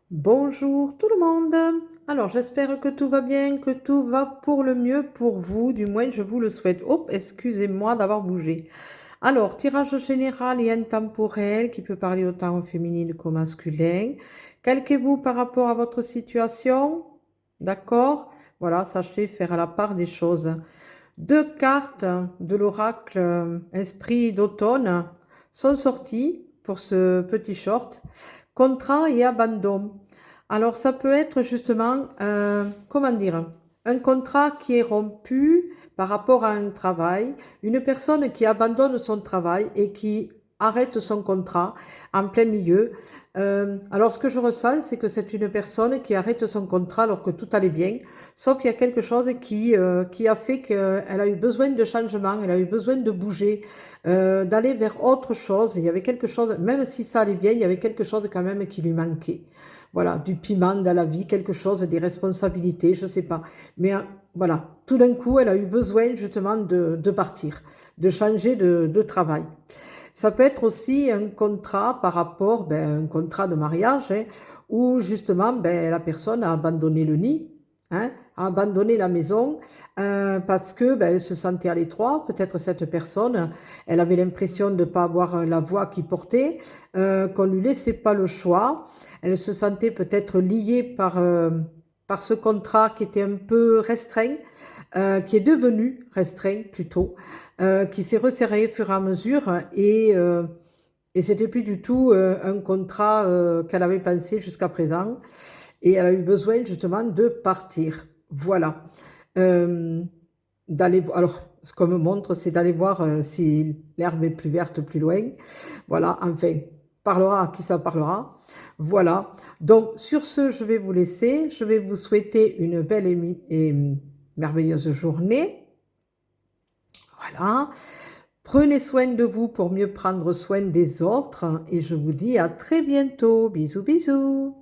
Bonjour tout le monde. Alors j'espère que tout va bien, que tout va pour le mieux pour vous, du moins je vous le souhaite. Hop, excusez-moi d'avoir bougé. Alors, tirage général et intemporel qui peut parler autant au féminin qu'au masculin. Calquez-vous par rapport à votre situation. D'accord? Voilà, sachez faire la part des choses. Deux cartes de l'oracle Esprit d'automne sont sorties pour ce petit short. Contrat et abandon. Alors, ça peut être justement, comment dire, un contrat qui est rompu par rapport à un travail, une personne qui abandonne son travail et qui arrête son contrat en plein milieu. Alors, ce que je ressens, c'est que c'est une personne qui arrête son contrat alors que tout allait bien, sauf qu'il y a quelque chose qui a fait qu'elle a eu besoin de changement, elle a eu besoin de bouger, d'aller vers autre chose. Il y avait quelque chose, même si ça allait bien, il y avait quelque chose quand même qui lui manquait. Voilà, du piment dans la vie, quelque chose, des responsabilités, je ne sais pas. Mais voilà, tout d'un coup, elle a eu besoin justement de partir, de changer de travail. Ça peut être aussi un contrat par rapport, un contrat de mariage, hein, où justement la personne a abandonné le nid, hein, a abandonné la maison parce que elle se sentait à l'étroit. Peut-être cette personne, elle avait l'impression de ne pas avoir la voix qui portait, qu'on ne lui laissait pas le choix. Elle se sentait peut-être liée par ce contrat qui était un peu restreint, qui est devenu restreint plutôt, qui s'est resserré au fur et à mesure et c'était plus du tout un contrat qu'elle avait pensé jusqu'à présent et elle a eu besoin justement de partir. Voilà. Euh, alors, ce qu'on me montre, c'est d'aller voir si l'herbe est plus verte plus loin. Voilà, enfin, parlera à qui ça parlera. Voilà. Donc, sur ce, je vais vous laisser. Je vais vous souhaiter une belle et merveilleuse journée. Voilà. Prenez soin de vous pour mieux prendre soin des autres et je vous dis à très bientôt. Bisous, bisous.